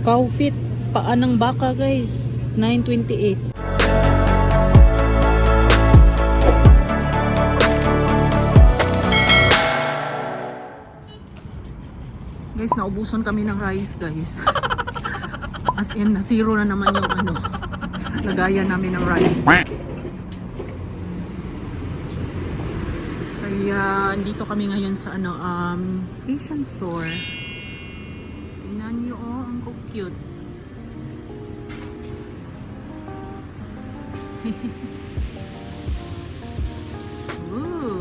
Cow feet, paa ng baka guys, 928. Guys, naubusan kami ng rice guys. As in, zero na naman yung ano, lagayan namin ng rice. Kaya dito kami ngayon sa ano, Asian store. Tingnan nyo, oh, ang cute. Ooh.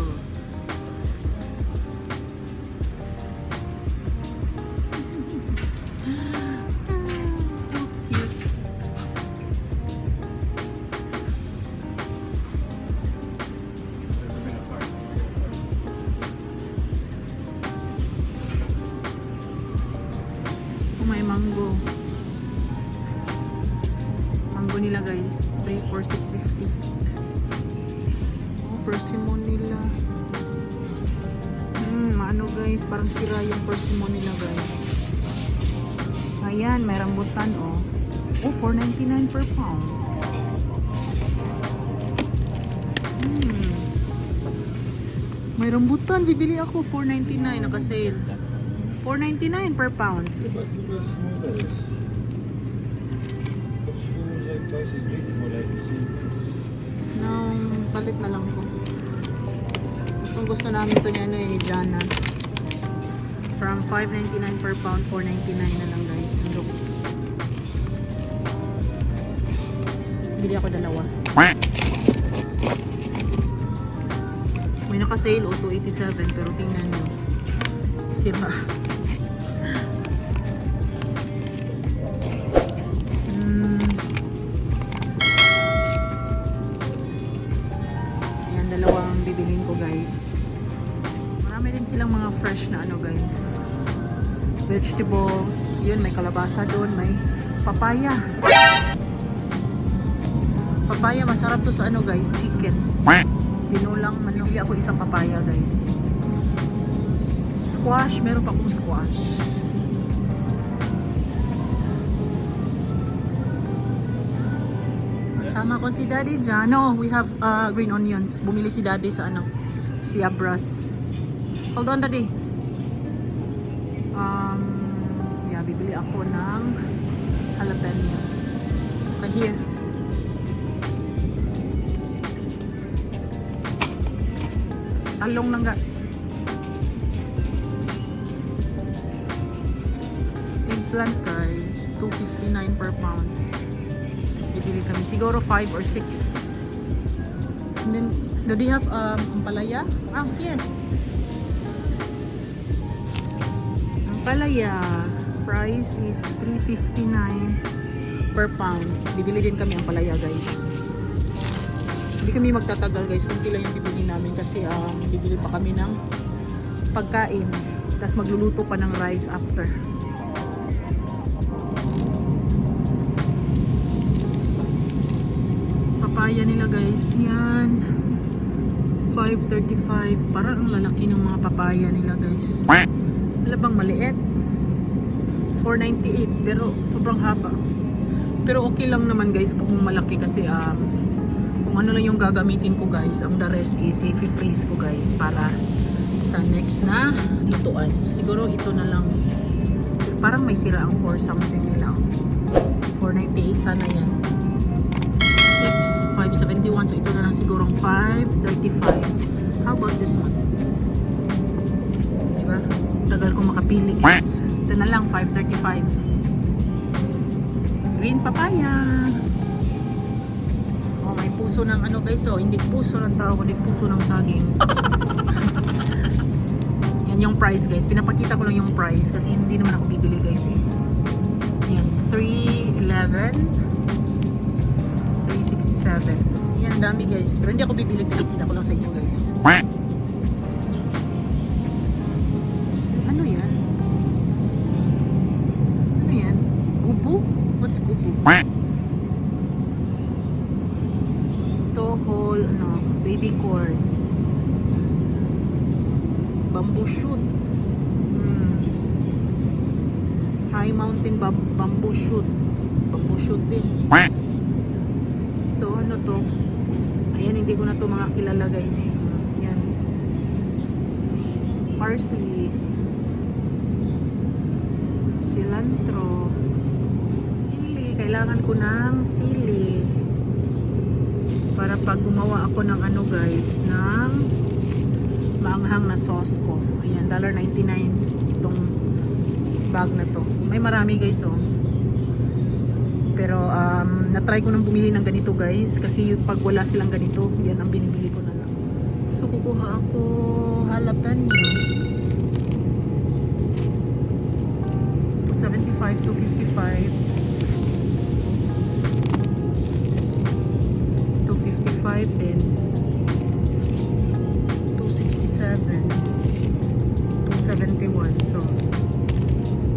So cute. Oh, may mango. Mango nila guys, 3 for 6.50. Oh, persimmon nila. Ano guys, parang sira yung persimmon nila guys. Ayan, may rambutan oh. Oh, 4.99 per pound. May rambutan, bibili ako 4.99, naka-sale. 4.99 per pound. Nang palit na lang ko. Gustong gusto namin ito ni ano ni Jana. From 5.99 per pound, 4.99 na lang guys. Look. Bili ako dalawa. May naka-sale o 287 pero tingnan nyo. Sira. Ayan, dalawang bibilin ko guys. Marami din silang mga fresh na ano guys. Vegetables. Yun, may kalabasa doon. May papaya. Papaya, masarap to sa ano guys, chicken. Tinulang manili ako isang papaya guys. Squash, meron pa akong squash. Sama ko si Daddy dyan. No, we have green onions. Bumili si Daddy sa ano, si Abras. Hold on Daddy. Yeah, bibili ako ng jalapeno. Right here. Talong lang ga. Eggplant guys, 2.59 per pound. Bibili kami siguro 5 or 6. And then, do they have ampalaya? Ah, here. Ampalaya price is 3.59 per pound. Bibili din kami ampalaya guys. Hindi kami magtatagal guys, kunti lang yung bibili namin kasi bibili pa kami ng pagkain, tapos magluluto pa ng rice after. Papaya nila guys, yan 5.35, parang ang lalaki ng mga papaya nila guys. Wala bang maliit? 4.98, pero sobrang haba. Pero okay lang naman guys kung malaki kasi kung ano lang yung gagamitin ko guys, ang the rest is i-freeze ko guys para sa next na lutuan. So, siguro ito na lang. Parang may sira ang 4 something nila. 4.98 sana yan. 5.71, so ito na lang sigurong 5.35. How about this one? Diba? Tagal ko makapili. Ito na lang 5.35. Green papaya. Oh, may puso ng ano guys, oh, hindi puso ng tao kundi puso ng saging. Yan yung price guys, pinapakita ko lang yung price kasi hindi naman ako bibili guys eh. Yan, 3.11, 3.67. Yan, ang dami guys, pero hindi ako bibili, pinakita ko lang sa inyo guys. Ano yan? Ano yan? Gubu? What's gubu? Whole baby corn, bamboo shoot, High Mountain Bamboo Shoot. Bamboo Shoot din. Ito, ano to? Ayan, hindi ko na to mga kilala guys. Yan. Parsley. Cilantro. Sili. Kailangan ko ng sili. Para pag gumawa ako ng ano guys, ng maanghang na sauce ko. Ayan, $1.99 itong bag na to. May marami guys oh. Pero na-try ko nang bumili ng ganito guys kasi pag wala silang ganito, yan ang binibili ko na lang. So kukuha ako jalapeno. 75 to 55. 255 din. 267. 271. So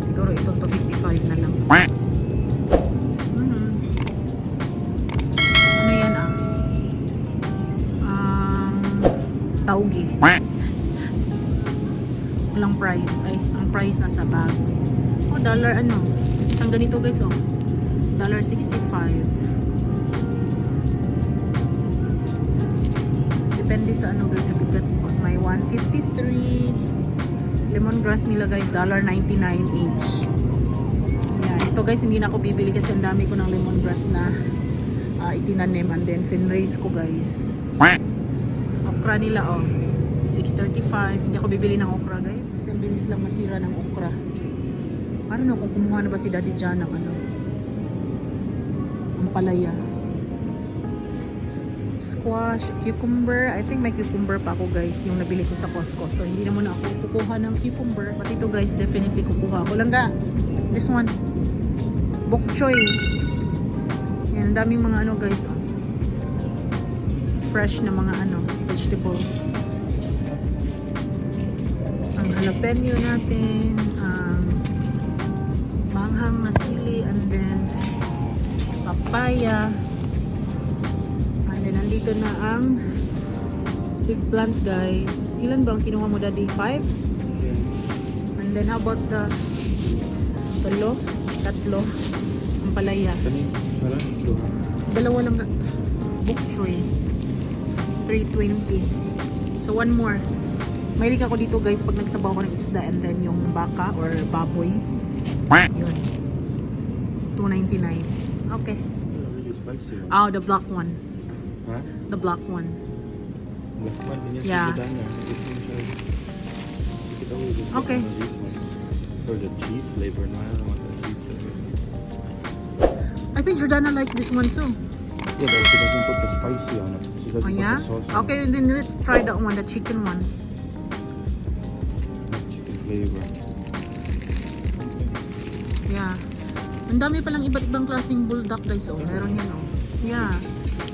siguro ito to 55 na lang. Taugi. Walang price. Ay, ang price nasa bag. Oh, dollar ano. Isang ganito guys oh. $1.65. Depende sa ano guys, sa bigat. May 153. Lemongrass nila guys, $1.99 each. Yan. Ito guys, hindi na ako bibili kasi ang dami ko ng lemongrass na itinanim and then finraise ko guys. Okra nila oh, $6.35. Hindi ako bibili ng okra guys. Kasi ang bilis lang masira ng okra. I don't know kung kumuha na ba si Daddy Jan ng ano, ang palaya. Squash, cucumber. I think may cucumber pa ako guys, yung nabili ko sa Costco. So hindi na muna ako kukuha ng cucumber. But ito guys, definitely kukuha ako. Langga, this one, bok choy. Yan, daming mga ano guys oh. Fresh na mga ano, vegetables. Ang jalapeno natin, manghang na sili, and then papaya. And then nandito na ang eggplant guys. Ilan ba ang kinuha mo daddy? 5? And then how about the tatlo ang palaya. Dalawa lang bok choy. 320. So one more. Mahilig ako dito guys pag nagsabaw ko ng isda and then yung baka or baboy. Yun. $2.99. Okay. Really spicy one. Oh, the black one. Huh? The black one. Black one, Yeah. Okay. For the cheese flavor, no, I don't want the cheese flavor. I think Jordana likes this one too. Yeah, but she doesn't put the spicy on it. She doesn't Oh put yeah? the sauce on Okay, then let's try that one, the chicken one. it. Chicken flavor. Yeah. Ang dami palang iba't ibang klaseng bulldog guys. Oh, meron yan oh. Yeah.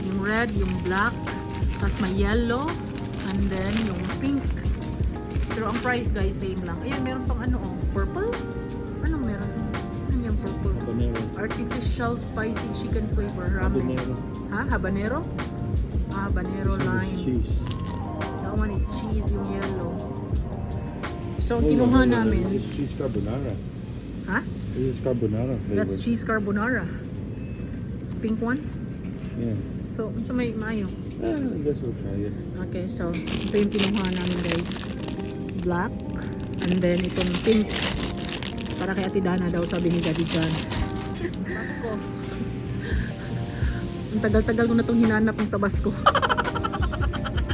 Yung red, yung black, tapos may yellow, and then yung pink. Pero ang price guys, same lang. Ayan, meron pang ano oh, purple? Anong meron? Ano yung purple? Habanero. Artificial spicy chicken flavor ramen. Habanero. Ha? Habanero? Ah, habanero This one is lime. cheese. That one is cheese, yung yellow. So, Oh, kinuha no, namin. This is cheese carbonara. Ha? This is carbonara flavor. That's cheese carbonara. Pink one? Yeah. So, unsa may maayo? I guess we'll try it. Okay, so ito yung kinuha namin guys. Black. And then itong pink. Para kay Ate Dana daw, sabi ni Daddy John. Tabasco. Ang tagal-tagal ko na itong hinanap ng Tabasco.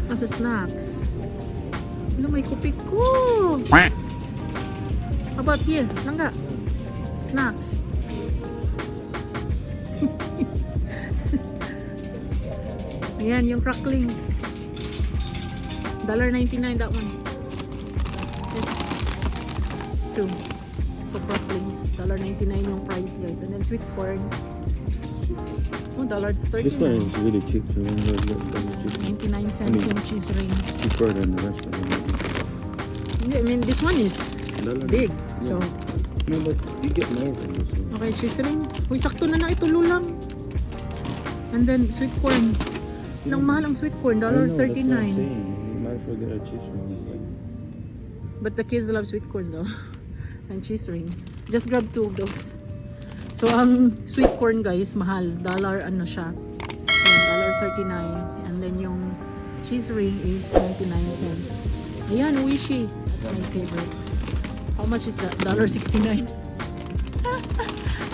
Nasa snacks. Ano, may kupit ko. How about here? Langga. Snacks. Ayan, yung cracklings. $1.99 that one. Yes. 2. For cracklings. $1.99 yung price guys. And then sweet corn. Oh, $1.39. This one is really cheap. So when you're cheap. 99 cents yung cheese ring. Cheaper than the rest of them. I mean, this one is big. So, No, but you get more from this one. okay, cheese ring. Uy, sakto na ito lulang. And then, sweet corn. Nang mahal ang sweet corn, I know, that's what I'm $1.39. saying. You might as well get a cheese ring. It's like, But the kids love sweet corn though. And cheese ring. Just grab 2 of those. So, ang sweet corn guys, mahal. Dollar ano siya. Ayan, $1.39. And then yung cheese ring is 99 cents. Ayan, Oishi. That's my favorite. How much is that? $1.69.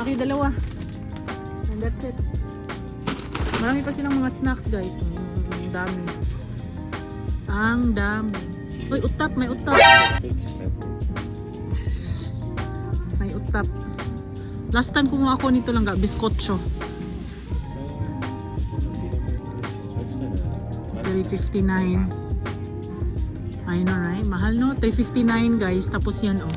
Okay, dalawa. And that's it. Marami pa silang mga snacks guys. Ang dami. Ang dami. Uy, utap. May utap. Big step. May utap. Last time kumuha ako nito lang ga, biskotso. $3.59. I know right? Mahal no? $3.59 guys. Tapos yan oh.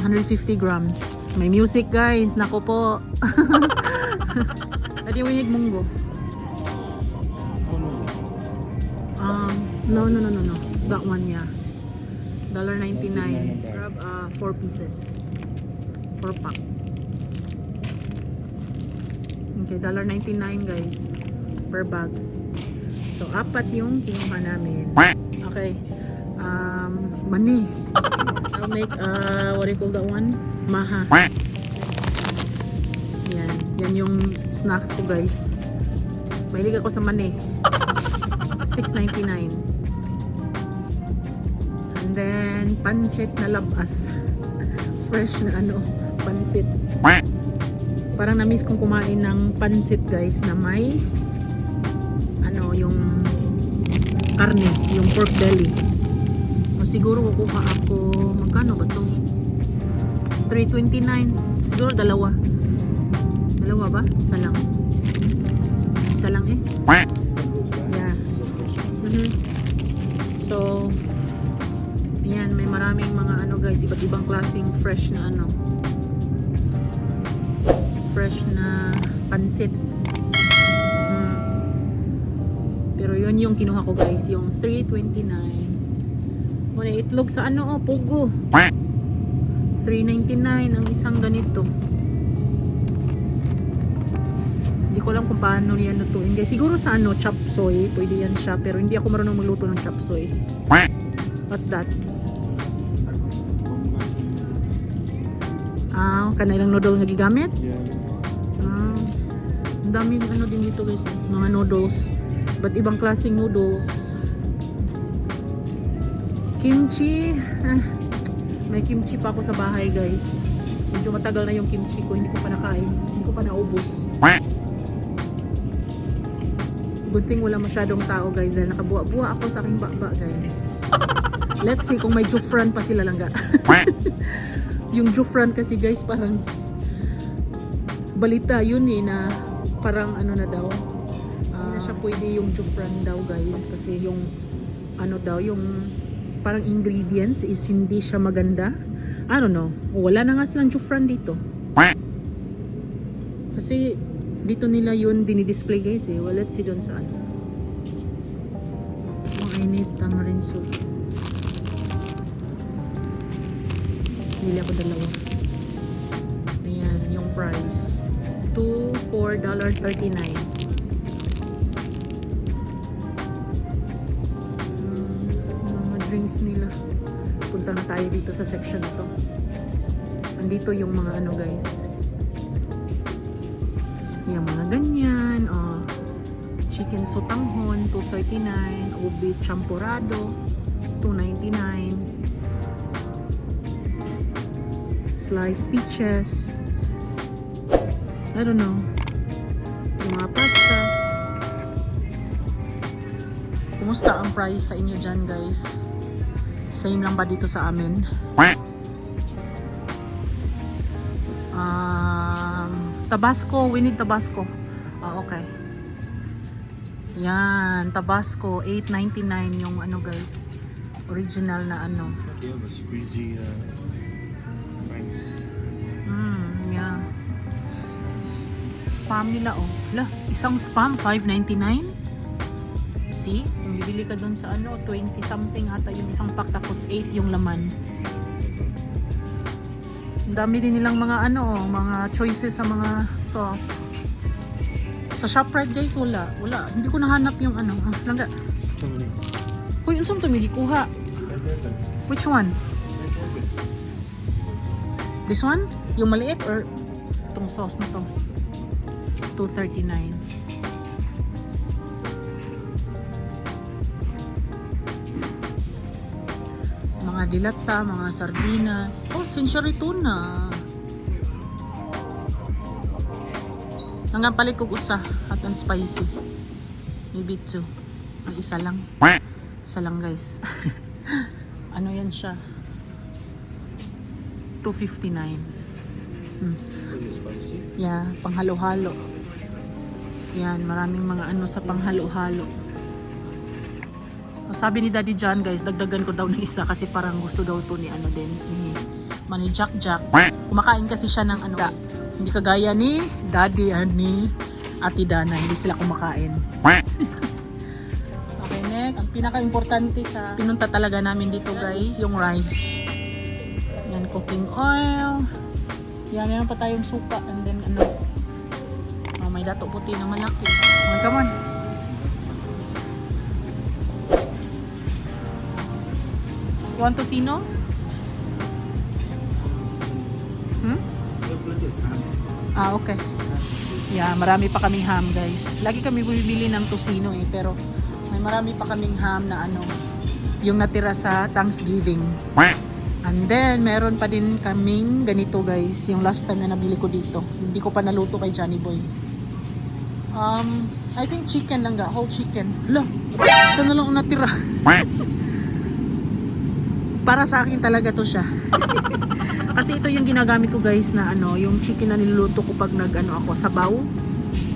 150 grams. May music guys. Nako po. Tadi winig munggo. No. That one yeah. $1.99. Grab 4 pieces. 4 pack. Okay, $1.99 guys. Per bag. So, 4 yung kinuha namin. Okay. Mani. I'll make, what do you call that one? Maha. Yan. Yan yung snacks ko guys. Mahilig ako sa mani. $6.99. And then, pansit na labas. Fresh na ano, pansit. Parang na-miss kong kumain ng pansit guys na may ano, yung karne, yung pork belly. O siguro kukuha ako, magkano ba to? $3.29. Siguro dalawa. Dalawa ba? Isa lang. Isa lang eh. Yeah. So, yan, may maraming mga ano guys, iba't ibang klaseng fresh na ano. Fresh na pansit. Pero yun yung kinuha ko guys, yung $3.29. Muna itlog sa ano oh, pugo. $3.99 ang isang ganito. Hindi ko alam kung paano yan lutuin guys. Siguro sa ano, chop suey, pwede yan siya. Pero hindi ako marunong magluto ng chop suey. What's that? Kanilang noodle nga gigamit? Yeah. Ang daming ano din dito guys, mga noodles. But ibang klaseng noodles. Kimchi. May kimchi pa ako sa bahay guys. Medyo matagal na yung kimchi ko. Hindi ko pa nakain. Hindi ko pa naubos. Good thing wala masyadong tao guys. Dahil nakabuha-buha ako sa aking baba guys. Let's see kung may jufran pa sila langga. Yung jufran kasi guys parang balita yun eh na parang ano na daw. Hindi na siya pwede yung jufran daw guys. Kasi yung ano daw yung parang ingredients is hindi siya maganda. I don't know. Wala na nga silang jufran dito. Kasi dito nila yun dinidisplay guys eh. Well, let's see doon sa ano. Mainit ang rinso. Bili ako dalawa. Ayan, yung price. $4.39. Mga drinks nila. Punta na tayo dito sa section na to. Andito yung mga ano guys. Yung mga ganyan. Chicken sotanghon, $2.39. Ubi champurrado, $2.99. Sliced peaches. I don't know. Yung mga pasta. Kumusta ang price sa inyo dyan guys? Same lang ba dito sa amin? Tabasco. We need Tabasco. Okay. Yan. Tabasco. $8.99 yung ano guys. Original na ano. Do you have a squeezy price? Yeah. Spam nila oh. Lah, isang spam $5.99. See? Kung bibili ka doon sa ano, 20 something ata yung isang pack tapos 8 yung laman. Ang dami din nilang mga ano, mga choices sa mga sauce. Sa ShopRite guys, wala. Hindi ko nahanap yung ano. Langga. Uy, unsam to may gikuha? Which one? This one? Yung maliit or itong sauce na to? $2.39. Mga dilata, mga sardinas. Oh, century tuna. Hanggang palit ko usa, hot and spicy. Maybe 2. Ay, isa lang. Isa lang guys. Ano yan siya? $2.59. Really spicy. Yeah, panghalo-halo. Yan, maraming mga ano sa panghalo-halo. Sabi ni Daddy John guys, dagdagan ko daw ng isa kasi parang gusto daw to ni ano din, ni Manny Jack Jack. Kumakain kasi siya ng ano guys. Hindi kagaya ni Daddy at ni Ate Dana, hindi sila kumakain. Okay, next. Ang pinaka-importante sa pinunta talaga namin dito guys, yung rice. Yan, cooking oil. Yan, meron pa tayong suka. And then ano, oh, may dato puti na malaki. Okay, come on. You want tocino? Ah, okay. Yeah, marami pa kaming ham guys. Lagi kami bumibili ng tocino eh, pero may marami pa kaming ham na ano, yung natira sa Thanksgiving. And then, meron pa din kaming ganito guys, yung last time na nabili ko dito. Hindi ko pa naluto kay Johnny Boy. I think chicken lang ga, whole chicken. Hala, isa na lang ang natira. Para sa akin talaga to siya. Kasi ito yung ginagamit ko guys na ano, yung chicken na niluluto ko pag nag ano ako, sabaw,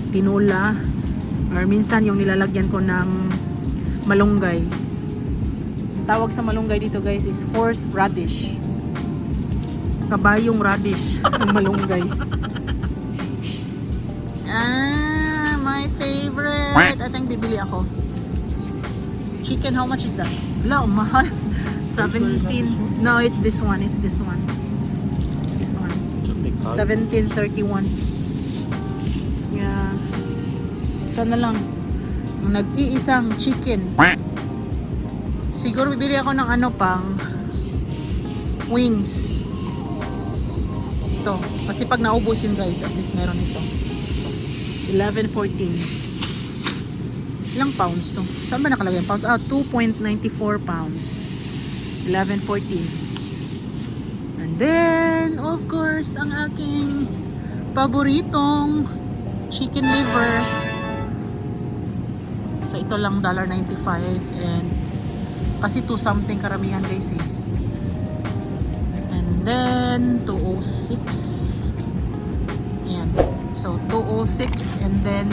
tinola, or minsan yung nilalagyan ko ng malunggay. Ang tawag sa malunggay dito guys is horse radish. Kabayong radish ang malunggay. Ah, my favorite. I think bibili ako. Chicken, how much is that? Wala, mahal. 17. No, it's this one. It's this one. It's this one. 17.31. Yeah. Isa na lang. Nag-iisang chicken. Siguro bibili ako ng ano pang wings. Ito. Kasi pag naubos yun guys, at least meron ito. 11.14. Ilang pounds to? Saan ba nakalagay ang pounds? Ah, 2.94 pounds. 11.14. And then, of course, ang aking paboritong chicken liver. So, ito lang $1.95 and kasi 2 something karamihan guys eh. And then, 206. Ayan. So, 206 and then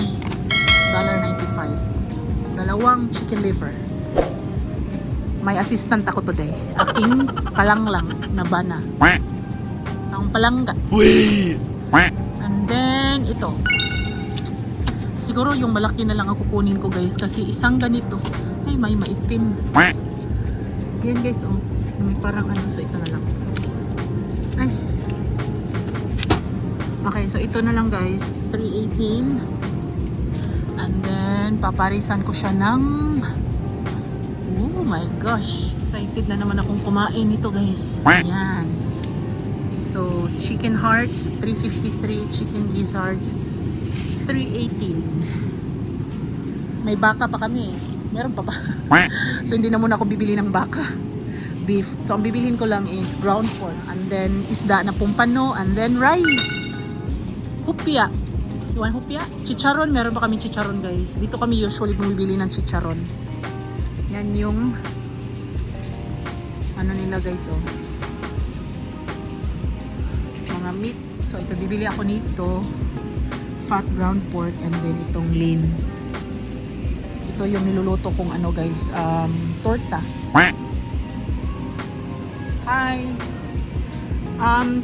$1.95. Dalawang chicken liver. May assistant ako today. Aking palanglang na bana. Ang palangga. And then, ito. Siguro yung malaki na lang ako kunin ko guys. Kasi isang ganito. Ay, may maitim. Yan guys, oh. May parang ano. So, ito na lang. Ay. Okay, so ito na lang guys. $3.18. And then, paparisan ko siya ng oh my gosh, excited na naman akong kumain nito guys. Ayan. So, chicken hearts, $3.53. Chicken gizzards, $3.18. May baka pa kami eh. Meron pa ba? So, hindi na muna ako bibili ng baka. Beef. So, ang bibilhin ko lang is ground pork. And then, isda na pumpano. And then, rice. Hupya. You want hupya? Chicharon. Meron pa kami chicharon guys. Dito kami usually bumibili ng chicharon. Yan yung ano nila guys oh. Mga meat. So ito bibili ako nito. Fat ground pork and then itong lean. Ito yung niluluto kong ano guys, torta. Hi.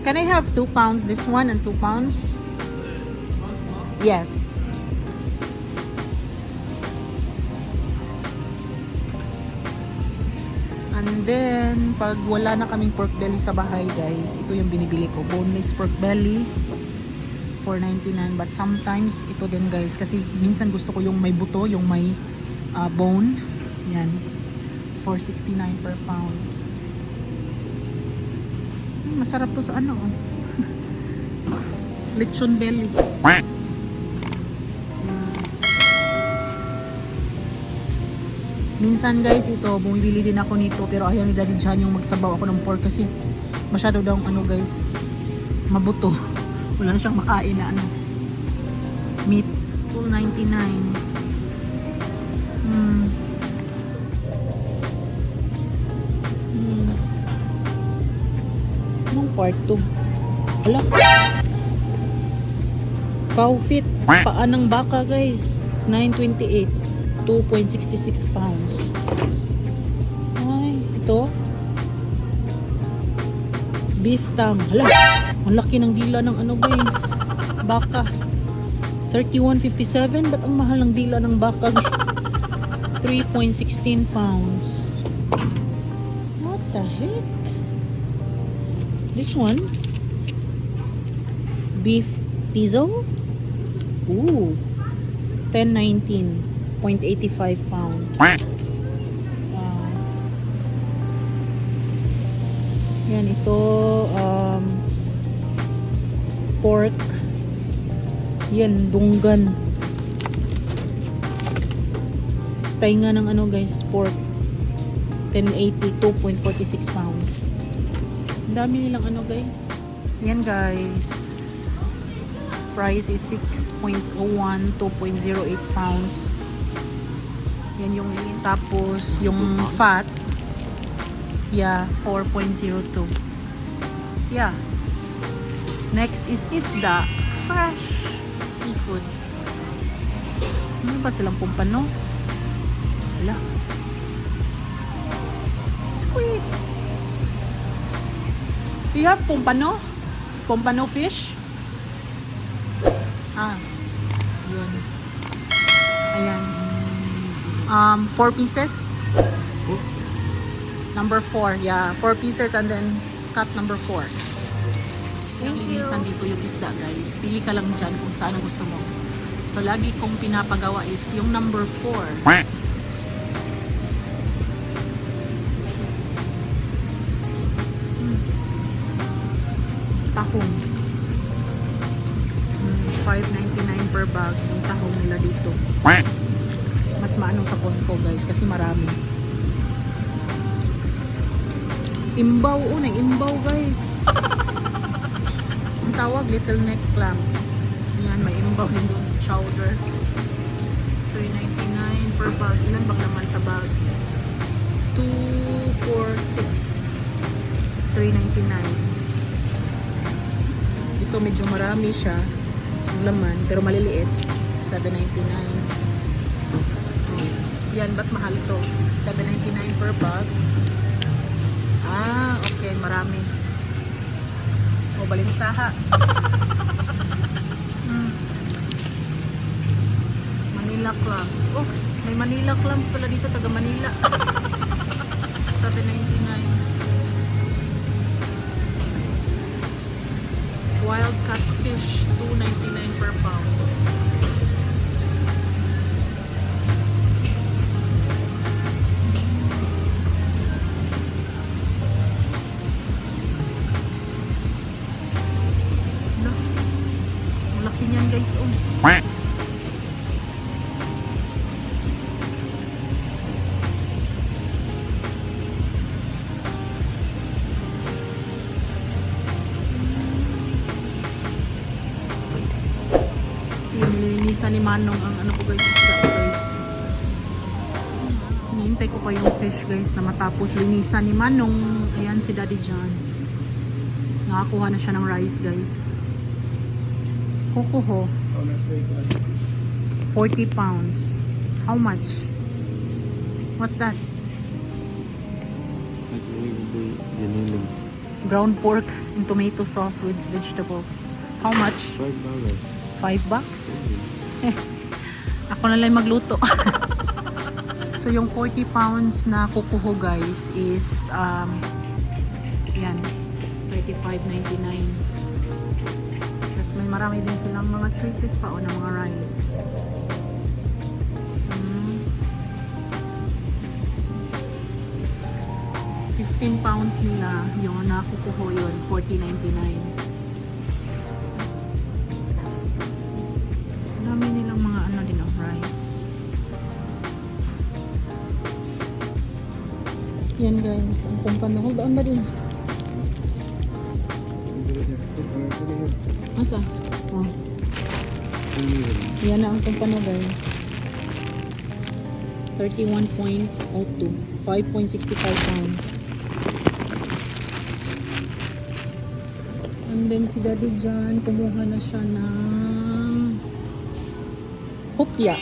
Can I have 2 pounds this one and 2 pounds? Yes. And then, pag wala na kaming pork belly sa bahay guys, ito yung binibili ko. Boneless pork belly, $4.99. But sometimes, ito din guys, kasi minsan gusto ko yung may buto, yung may bone. Yan. $4.69 per pound. Masarap to sa ano. Lechon belly. Minsan guys, ito, bumibili din ako nito pero ayaw ni Daddy John yung magsabaw ako ng pork kasi masyado daw ano guys, mabuto. Wala na siyang makain na ano. Meat, $2.99. Anong part 2? Wala. Cow feet, paa ng baka guys, $9.28. 2.66 pounds. Ay, ito. Beef tongue. Hala, ang laki ng dila ng ano guys. Baka. 31.57. Ba't ang mahal ng dila ng baka guys? 3.16 pounds. What the heck? This one? Beef pizzo? Ooh. 10.19. 0.85 pound. Yan ito pork. Yan dunggan. Tainga ng ano guys, pork. 1080, 2.46 pounds. Ang dami nilang ano guys. Yan guys. Price is 6.01, 2.08 pounds. Yan yung lean. Tapos, yung fat, yeah, 4.02. Yeah. Next is isda. Fresh seafood. Ano ba silang pumpano? Wala. Squid. Do you have pumpano? Pumpano fish? Ah. Yun. Ayan. 4 pieces. Number 4, yeah. 4 pieces and then cut number 4. Naglilisan dito yung isda guys. Pili ka lang dyan kung saan ang gusto mo. So lagi kong pinapagawa is yung number 4. Tahong. $5.99 per bag yung tahong nila dito. Mas maano sa Costco guys kasi marami. Imbaw, imbaw guys. Ang tawag little neck clam. Yan, may imbaw din doon. Chowder. $3.99 per bag. Ilan bang naman sa bag? 2, 4, 6. $3.99. Ito medyo marami siya. Ang laman, pero maliliit. $7.99. Yan, ba't mahal to? $7.99 per bag. Ah, okay, marami. O, balinsaha. Manila clams. Oh, may Manila clams pala dito, taga Manila. $7.99. Wild catfish, $2.99 per pound. Malaki niyan guys, oh. Nilinisan ni Manong ang ano ko guys, isda ko guys. Hinihintay ko pa yung fish guys na matapos linisan ni Manong. Ayan si Daddy John. Nakakuha na siya ng rice guys. Kukuho. 40 pounds. How much? What's that? Ground pork and tomato sauce with vegetables. How much? $5. $5? Ako na lang magluto. So yung 40 pounds na kukuho guys is yan, $35.99. Tapos may marami din silang mga choices pa o ng mga rice. 15 pounds nila yung nakukuho yun, $40.99. Ayan guys, ang kumpano. Hold on na din. Asa? Oh. Yan na ang kumpano guys. 31.02. 5.65 pounds. And then si Daddy John, kumuha na siya ng hupya.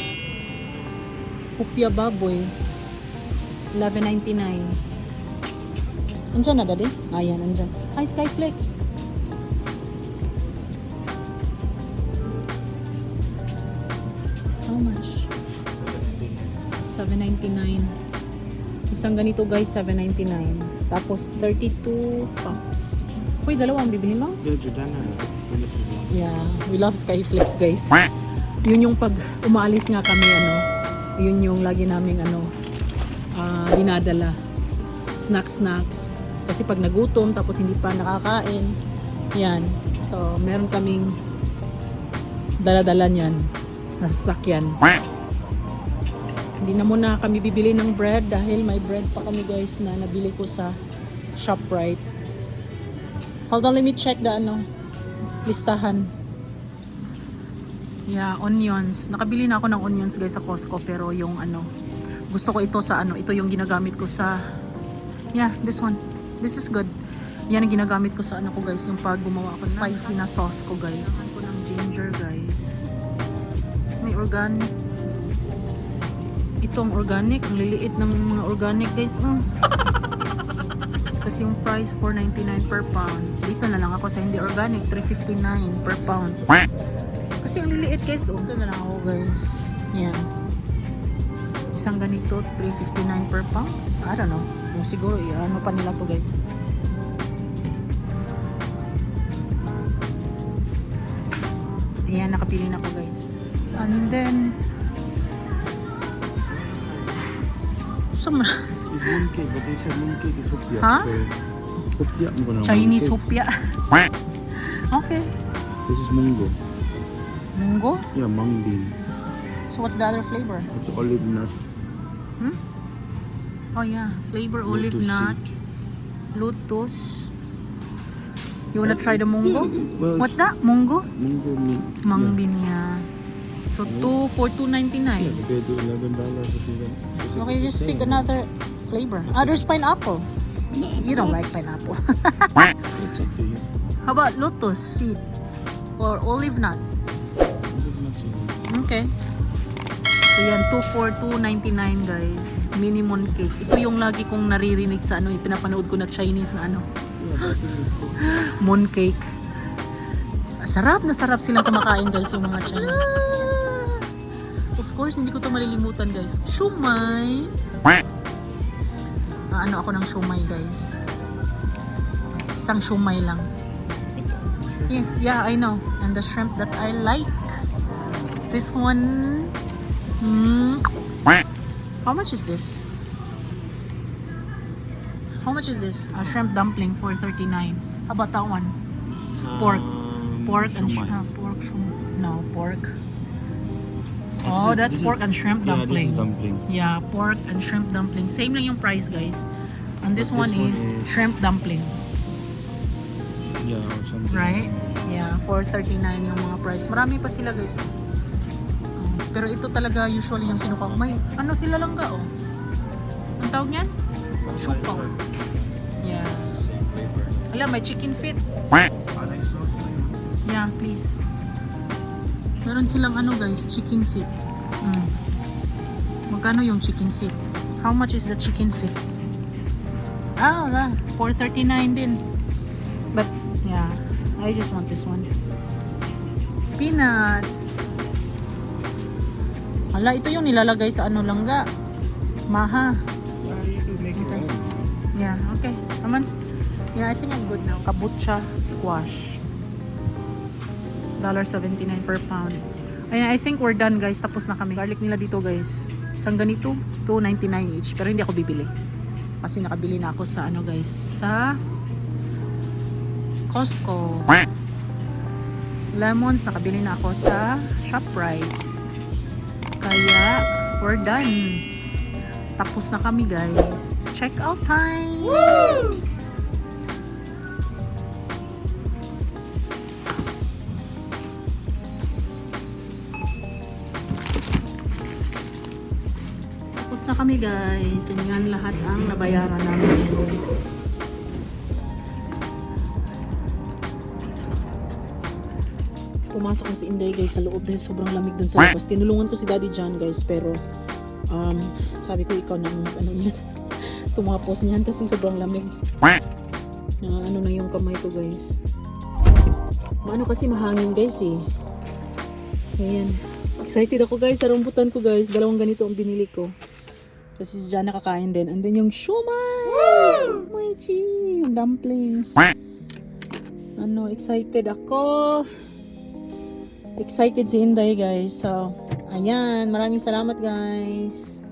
Hupya baboy. 11.99. Andiyan na, Daddy? Ayan, andiyan. Hi, Skyflex. How much? 7.99. Isang ganito guys, 7.99. Tapos 32 packs. Uy, dalawa ang bibili mo? Yeah, Jordana. Yeah, we love Skyflex guys. Yun yung pag umaalis nga kami, yun yung lagi naming dinadala. Snacks. Kasi pag nagutom tapos hindi pa nakakain, yan. So, meron kaming dala-dala niyan. Nasa sasakyan. Hindi na muna kami bibili ng bread dahil may bread pa kami guys na nabili ko sa ShopRite. Hold on, let me check the listahan. Yeah, onions. Nakabili na ako ng onions guys sa Costco pero yung gusto ko ito sa ito yung ginagamit ko sa this one. This is good. Yan ang ginagamit ko sa ko guys, yung pag gumawa ako spicy na sauce ko guys. Ako ng ginger guys. May organic. Itong organic, ang liliit ng mga organic guys. Kasi yung price 4.99 per pound. Dito na lang ako sa hindi organic, 3.59 per pound. Kasi ang liliit guys. Ito na lang ako guys. Yan. Isang ganito, 3.59 per pound. I don't know. Kung siguro, ano pa nila to guys. Ayan, nakapili na ko guys. And then, It's mooncake, but they said mooncake is hupya. Huh? So, hupya mo na. Chinese mooncake. hopya. Okay. This is mungo. Munggo? Yeah, mung bean. So what's the other flavor? It's olive nut. Oh yeah, flavor olive Lotus nut, lotus. You wanna try the munggo? Well, What's that? Munggo? Mungo meat. Mung bean yeah. So two for $2.99. Yeah, compared to $11 if you want. Okay, just pick another flavor. There's pineapple. You don't like pineapple. It's up to you. How about lotus seed or olive nut? Olive nuts, you Okay. So yan, 2 for $2.99 guys. Mini mooncake. Ito yung lagi kong naririnig sa pinapanood ko na Chinese na Yeah, that is it. mooncake. Sarap na sarap silang kumakain guys yung mga Chinese. Of course, hindi ko to malilimutan guys. Shumai. Ano ako ng shumai guys. Isang shumai lang. Yeah, I know. And the shrimp that I like. This one. How much is this? How much is this? A shrimp dumpling for $39. How about that one? Pork. Pork and shrimp. No, pork. Oh, that's pork and shrimp Yeah, this dumpling. is dumpling. Yeah, pork and shrimp dumpling. Same lang yung price, guys. And this But one this is one is- shrimp dumpling, Yeah, or something. right? Yeah, for $39 yung mga price. Marami pa sila, guys. Pero ito talaga usually yung kinuha ko. May ano sila lang ga, oh. Ang tawag niyan? Shupaw. Yeah. It's the same flavor. Alam, may chicken feet. Are they sauce? Yeah, please. Meron silang guys, chicken feet. Magkano yung chicken feet? How much is the chicken feet? Wala. $4.39 din. But, yeah. I just want this one. Peanuts. Hala, ito yung nilalagay sa langga. Maha. Yeah, you do make it Okay. own. Yeah, okay. Naman. Yeah, I think I'm good now. Kabocha squash. $1.79 per pound. Ayan, I think we're done guys. Tapos na kami. Garlic nila dito guys. Isang ganito, $2.99 each. Pero hindi ako bibili. Kasi nakabili na ako sa guys. Sa Costco. Lemons, nakabili na ako sa ShopRite. Kaya, we're done. Tapos na kami guys. Check out time! Tapos na kami guys. Yan lahat ang nabayaran namin. Pumasok na si Inday guys sa loob dahil sobrang lamig dun sa labas. Tinulungan ko si Daddy John guys pero sabi ko ikaw nang ano niyan. Tumapos niyan kasi sobrang lamig. Na ano na yung kamay ko guys. Maano kasi mahangin guys eh. Ayan. Excited ako guys sa rambutan ko guys. Dalawang ganito ang binili ko. Kasi si John nakakain din. And then yung shumai! My G! Yung dumplings. Ano, excited ako. Excited si Inday guys. So, ayan. Maraming salamat guys.